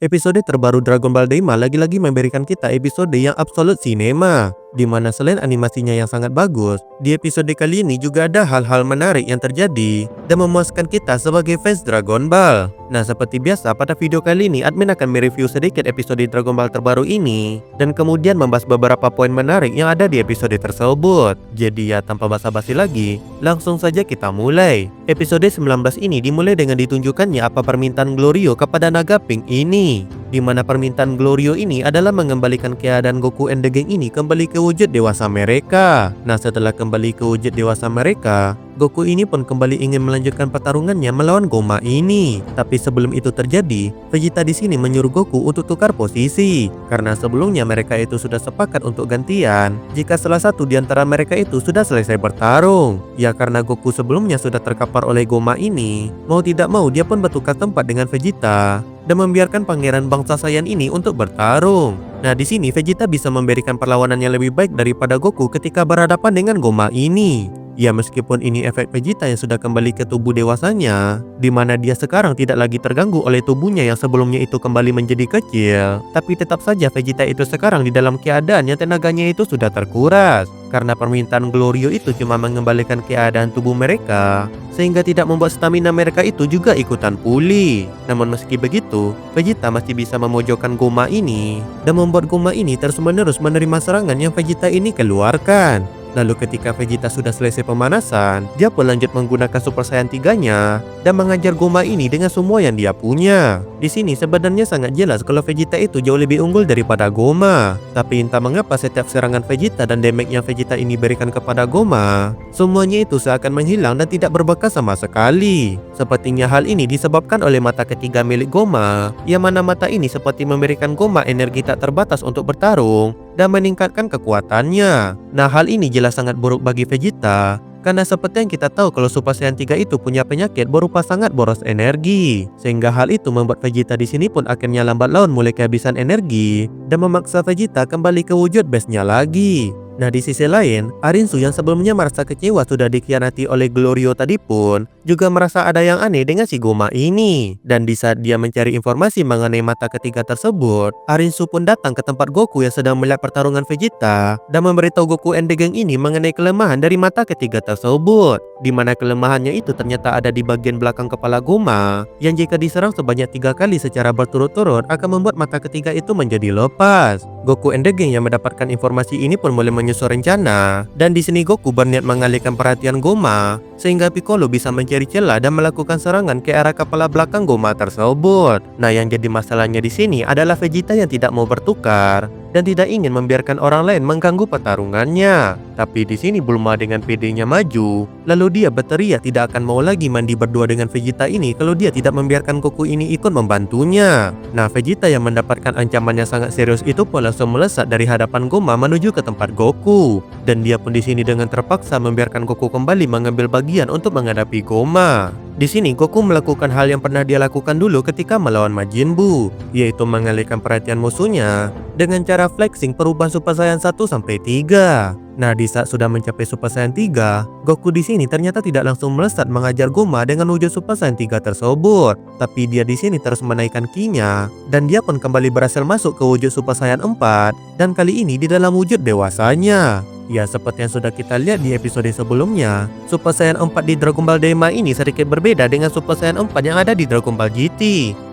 Episode terbaru Dragon Ball Daima lagi-lagi memberikan kita episode yang absolut cinema, di mana selain animasinya yang sangat bagus, di episode kali ini juga ada hal-hal menarik yang terjadi dan memuaskan kita sebagai fans Dragon Ball. Nah, seperti biasa pada video kali ini admin akan mereview sedikit episode Dragon Ball terbaru ini dan kemudian membahas beberapa poin menarik yang ada di episode tersebut. Jadi ya tanpa basa-basi lagi, langsung saja kita mulai. Episode 19 ini dimulai dengan ditunjukkannya apa permintaan Glorio kepada Naga Pink ini, di mana permintaan Glorio ini adalah mengembalikan keadaan Goku and the Gang ini kembali ke wujud dewasa mereka. Nah, setelah kembali ke wujud dewasa mereka, Goku ini pun kembali ingin melanjutkan pertarungannya melawan Goma ini. Tapi sebelum itu terjadi, Vegeta di sini menyuruh Goku untuk tukar posisi, karena sebelumnya mereka itu sudah sepakat untuk gantian jika salah satu di antara mereka itu sudah selesai bertarung. Ya karena Goku sebelumnya sudah terkapar oleh Goma ini, mau tidak mau dia pun bertukar tempat dengan Vegeta dan membiarkan pangeran bangsa Saiyan ini untuk bertarung. Nah, di sini Vegeta bisa memberikan perlawanan yang lebih baik daripada Goku ketika berhadapan dengan Goma ini. Ya meskipun ini efek Vegeta yang sudah kembali ke tubuh dewasanya, di mana dia sekarang tidak lagi terganggu oleh tubuhnya yang sebelumnya itu kembali menjadi kecil, tapi tetap saja Vegeta itu sekarang di dalam keadaan yang tenaganya itu sudah terkuras, karena permintaan Glorio itu cuma mengembalikan keadaan tubuh mereka, sehingga tidak membuat stamina mereka itu juga ikutan pulih. Namun meski begitu, Vegeta masih bisa memojokkan Goma ini, dan membuat Goma ini terus-menerus menerima serangan yang Vegeta ini keluarkan. Lalu ketika Vegeta sudah selesai pemanasan, dia pun lanjut menggunakan Super Saiyan 3-nya dan mengajar Goma ini dengan semua yang dia punya. Di sini sebenarnya sangat jelas kalau Vegeta itu jauh lebih unggul daripada Goma. Tapi entah mengapa setiap serangan Vegeta dan damage yang Vegeta ini berikan kepada Goma, semuanya itu seakan menghilang dan tidak berbekas sama sekali. Sepertinya hal ini disebabkan oleh mata ketiga milik Goma, yang mana mata ini seperti memberikan Goma energi tak terbatas untuk bertarung dan meningkatkan kekuatannya. Nah, hal ini jelas sangat buruk bagi Vegeta, karena seperti yang kita tahu kalau Super Saiyan 3 itu punya penyakit berupa sangat boros energi, sehingga hal itu membuat Vegeta di sini pun akhirnya lambat laun mulai kehabisan energi dan memaksa Vegeta kembali ke wujud base-nya lagi. Nah, di sisi lain, Arinsu yang sebelumnya merasa kecewa sudah dikhianati oleh Glorio tadi pun juga merasa ada yang aneh dengan si Goma ini. Dan di saat dia mencari informasi mengenai mata ketiga tersebut, Arinsu pun datang ke tempat Goku yang sedang melihat pertarungan Vegeta dan memberitahu Goku and the Gang ini mengenai kelemahan dari mata ketiga tersebut, di mana kelemahannya itu ternyata ada di bagian belakang kepala Goma, yang jika diserang sebanyak 3 kali secara berturut-turut akan membuat mata ketiga itu menjadi lepas. Goku and the Gang yang mendapatkan informasi ini pun mulai menyusun rencana, dan di sini Goku berniat mengalihkan perhatian Goma sehingga Piccolo bisa mencari celah dan melakukan serangan ke arah kepala belakang Goma tersebut. Nah, yang jadi masalahnya di sini adalah Vegeta yang tidak mau bertukar dan tidak ingin membiarkan orang lain mengganggu pertarungannya. Tapi di sini Bulma dengan PD-nya maju, lalu dia berteriak tidak akan mau lagi mandi berdua dengan Vegeta ini kalau dia tidak membiarkan Goku ini ikut membantunya. Nah, Vegeta yang mendapatkan ancaman yang sangat serius itu pun langsung melesat dari hadapan Goma menuju ke tempat Goku, dan dia pun di sini dengan terpaksa membiarkan Goku kembali mengambil bagian untuk menghadapi Goma. Di sini Goku melakukan hal yang pernah dia lakukan dulu ketika melawan Majin Buu, yaitu mengalihkan perhatian musuhnya dengan cara flexing perubahan Super Saiyan 1 sampai 3. Nah, di saat sudah mencapai Super Saiyan 3, Goku di sini ternyata tidak langsung melesat mengajar Goma dengan wujud Super Saiyan 3 tersebut, tapi dia di sini terus menaikkan ki-nya dan dia pun kembali berhasil masuk ke wujud Super Saiyan 4 dan kali ini di dalam wujud dewasanya. Ya, seperti yang sudah kita lihat di episode sebelumnya, Super Saiyan 4 di Dragon Ball Daima ini sedikit berbeda dengan Super Saiyan 4 yang ada di Dragon Ball GT,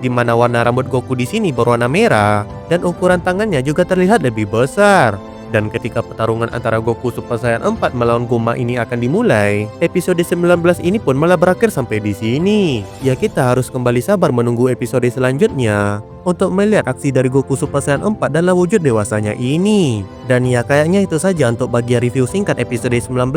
di mana warna rambut Goku di sini berwarna merah dan ukuran tangannya juga terlihat lebih besar. Dan ketika pertarungan antara Goku Super Saiyan 4 melawan Goma ini akan dimulai, episode 19 ini pun malah berakhir sampai di sini. Ya, kita harus kembali sabar menunggu episode selanjutnya untuk melihat aksi dari Goku Super Saiyan 4 dalam wujud dewasanya ini. Dan ya kayaknya itu saja untuk bagian review singkat episode 19,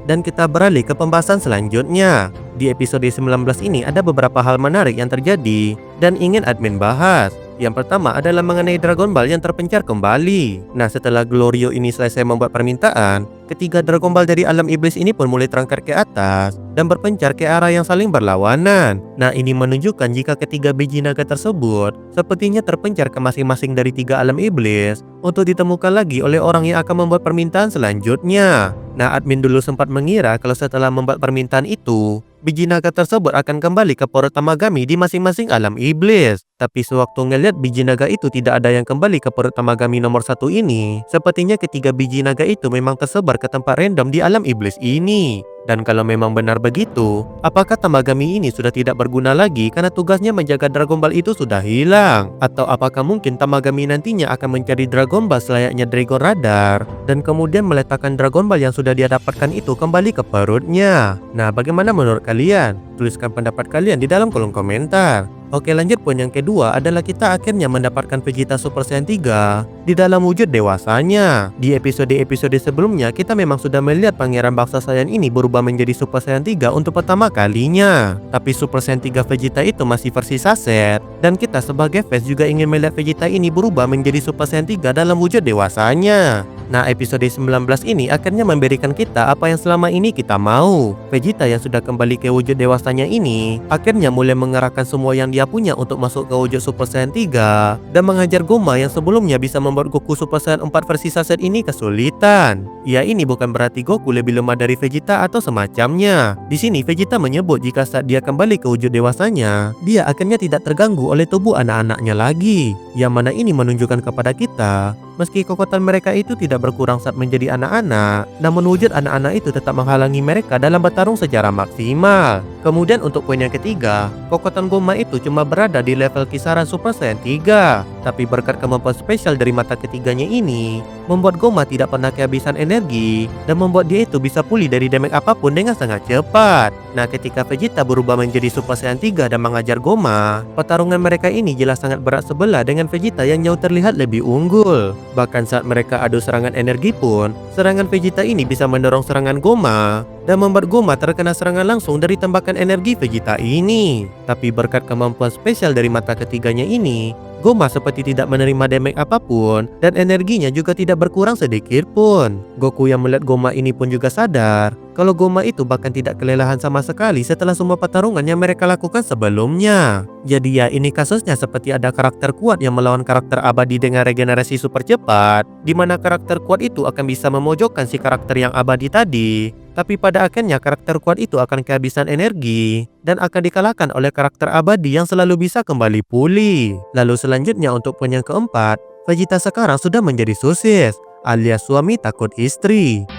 dan kita beralih ke pembahasan selanjutnya. Di episode 19 ini ada beberapa hal menarik yang terjadi dan ingin admin bahas. Yang pertama adalah mengenai Dragon Ball yang terpencar kembali. Nah, setelah Glorio ini selesai membuat permintaan, ketiga Dragon Ball dari alam iblis ini pun mulai terangkat ke atas dan berpencar ke arah yang saling berlawanan. Nah, ini menunjukkan jika ketiga biji naga tersebut sepertinya terpencar ke masing-masing dari tiga alam iblis untuk ditemukan lagi oleh orang yang akan membuat permintaan selanjutnya. Nah, admin dulu sempat mengira kalau setelah membuat permintaan itu, biji naga tersebut akan kembali ke porot Tamagami di masing-masing alam iblis. Tapi sewaktu ngeliat biji naga itu tidak ada yang kembali ke porot Tamagami nomor 1 ini, sepertinya ketiga biji naga itu memang tersebar ke tempat random di alam iblis ini. Dan kalau memang benar begitu, apakah Tamagami ini sudah tidak berguna lagi karena tugasnya menjaga Dragon Ball itu sudah hilang? Atau apakah mungkin Tamagami nantinya akan mencari Dragon Ball selayaknya Dragon Radar dan kemudian meletakkan Dragon Ball yang sudah dia dapatkan itu kembali ke perutnya? Nah, bagaimana menurut kalian? Tuliskan pendapat kalian di dalam kolom komentar. Oke, lanjut, poin yang kedua adalah kita akhirnya mendapatkan Vegeta Super Saiyan 3 di dalam wujud dewasanya. Di episode-episode sebelumnya kita memang sudah melihat pangeran bangsa Saiyan ini berubah menjadi Super Saiyan 3 untuk pertama kalinya. Tapi Super Saiyan 3 Vegeta itu masih versi saset, dan kita sebagai fans juga ingin melihat Vegeta ini berubah menjadi Super Saiyan 3 dalam wujud dewasanya. Nah, episode 19 ini akhirnya memberikan kita apa yang selama ini kita mau. Vegeta yang sudah kembali ke wujud dewasanya ini akhirnya mulai mengerahkan semua yang dia punya untuk masuk ke wujud Super Saiyan 3 dan menghajar Goma yang sebelumnya bisa membuat Goku Super Saiyan 4 versi saset ini kesulitan. Ya, ini bukan berarti Goku lebih lemah dari Vegeta atau semacamnya. Di sini Vegeta menyebut jika saat dia kembali ke wujud dewasanya, dia akhirnya tidak terganggu oleh tubuh anak-anaknya lagi. Yang mana ini menunjukkan kepada kita, meski kekuatan mereka itu tidak berkurang saat menjadi anak-anak, namun wujud anak-anak itu tetap menghalangi mereka dalam bertarung secara maksimal. Kemudian untuk poin yang ketiga, kekuatan Goma itu cuma berada di level kisaran Super Saiyan 3. Tapi berkat kemampuan spesial dari mata ketiganya ini, membuat Goma tidak pernah kehabisan energi dan membuat dia itu bisa pulih dari damage apapun dengan sangat cepat. Nah, ketika Vegeta berubah menjadi Super Saiyan 3 dan mengajar Goma, pertarungan mereka ini jelas sangat berat sebelah dengan Vegeta yang jauh terlihat lebih unggul. Bahkan saat mereka adu serangan energi pun, serangan Vegeta ini bisa mendorong serangan Goma dan membuat Goma terkena serangan langsung dari tembakan energi Vegeta ini. Tapi berkat kemampuan spesial dari mata ketiganya ini, Goma seperti tidak menerima damage apapun dan energinya juga tidak berkurang sedikit pun. Goku yang melihat Goma ini pun juga sadar kalau Goma itu bahkan tidak kelelahan sama sekali setelah semua pertarungan yang mereka lakukan sebelumnya. Jadi ya, ini kasusnya seperti ada karakter kuat yang melawan karakter abadi dengan regenerasi super cepat, di mana karakter kuat itu akan bisa memojokkan si karakter yang abadi tadi. Tapi pada akhirnya karakter kuat itu akan kehabisan energi dan akan dikalahkan oleh karakter abadi yang selalu bisa kembali pulih. Lalu selanjutnya untuk poin yang keempat, Vegeta sekarang sudah menjadi sosis, alias suami takut istri.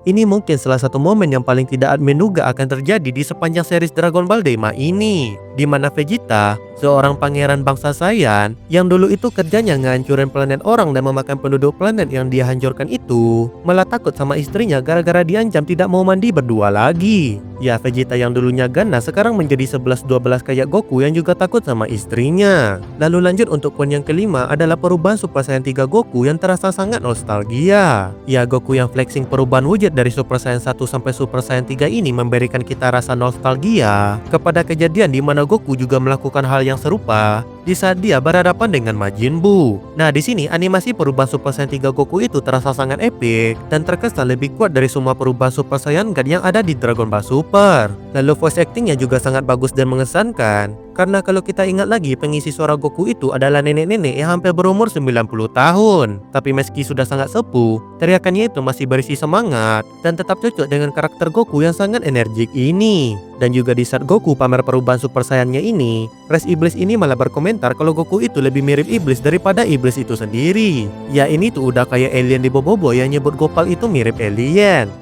Ini mungkin salah satu momen yang paling tidak admin duga akan terjadi di sepanjang series Dragon Ball Daima ini, di mana Vegeta, seorang pangeran bangsa Saiyan yang dulu itu kerjanya ngancurin planet orang dan memakan penduduk planet yang dia hancurkan itu, malah takut sama istrinya gara-gara diancam tidak mau mandi berdua lagi. Ya, Vegeta yang dulunya ganas sekarang menjadi 11-12 kayak Goku yang juga takut sama istrinya. Lalu lanjut untuk poin yang kelima adalah perubahan Super Saiyan 3 Goku yang terasa sangat nostalgia. Ya, Goku yang flexing perubahan wujud dari Super Saiyan 1 sampai Super Saiyan 3 ini memberikan kita rasa nostalgia kepada kejadian di mana Goku juga melakukan hal yang serupa di saat dia berhadapan dengan Majin Buu. Nah, di sini animasi perubahan Super Saiyan 3 Goku itu terasa sangat epik dan terkesan lebih kuat dari semua perubahan Super Saiyan God yang ada di Dragon Ball Super. Lalu voice actingnya juga sangat bagus dan mengesankan, karena kalau kita ingat lagi, pengisi suara Goku itu adalah nenek-nenek yang hampir berumur 90 tahun. Tapi meski sudah sangat sepuh, teriakannya itu masih berisi semangat dan tetap cocok dengan karakter Goku yang sangat energik ini. Dan juga di saat Goku pamer perubahan Super Saiyan-nya ini, Res Iblis ini malah berkomentar kalau Goku itu lebih mirip iblis daripada iblis itu sendiri. Ya, ini tuh udah kayak alien di Boboiboy yang nyebut Gopal itu mirip alien.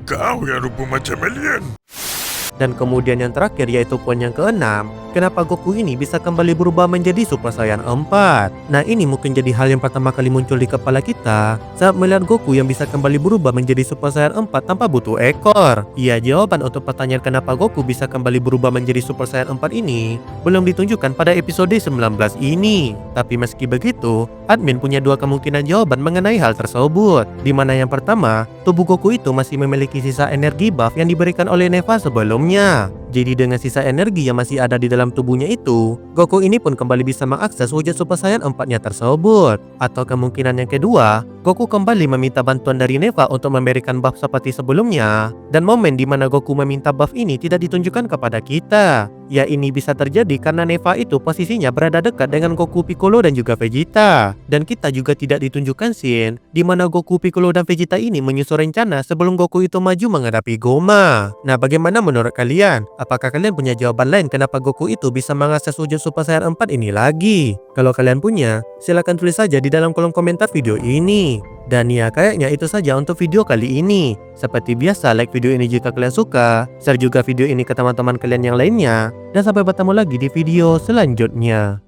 Kau yang rupa macam alien. Dan kemudian yang terakhir yaitu poin yang keenam, kenapa Goku ini bisa kembali berubah menjadi Super Saiyan 4? Nah, ini mungkin jadi hal yang pertama kali muncul di kepala kita saat melihat Goku yang bisa kembali berubah menjadi Super Saiyan 4 tanpa butuh ekor. Ya, jawaban untuk pertanyaan kenapa Goku bisa kembali berubah menjadi Super Saiyan 4 ini belum ditunjukkan pada episode 19 ini. Tapi meski begitu, admin punya dua kemungkinan jawaban mengenai hal tersebut, di mana yang pertama, tubuh Goku itu masih memiliki sisa energi buff yang diberikan oleh Neva sebelumnya. Jadi dengan sisa energi yang masih ada di dalam tubuhnya itu, Goku ini pun kembali bisa mengakses wujud Super Saiyan 4-nya tersebut. Atau kemungkinan yang kedua, Goku kembali meminta bantuan dari Neva untuk memberikan buff seperti sebelumnya. Dan momen di mana Goku meminta buff ini tidak ditunjukkan kepada kita. Ya ini bisa terjadi karena Neva itu posisinya berada dekat dengan Goku, Piccolo dan juga Vegeta. Dan kita juga tidak ditunjukkan scene di mana Goku, Piccolo dan Vegeta ini menyusun rencana sebelum Goku itu maju menghadapi Goma. Nah bagaimana menurut kalian? Apakah kalian punya jawaban lain kenapa Goku itu bisa mengakses wujud Super Saiyan 4 ini lagi? Kalau kalian punya, silahkan tulis saja di dalam kolom komentar video ini. Dan ya kayaknya itu saja untuk video kali ini. Seperti biasa like video ini jika kalian suka, share juga video ini ke teman-teman kalian yang lainnya, dan sampai bertemu lagi di video selanjutnya.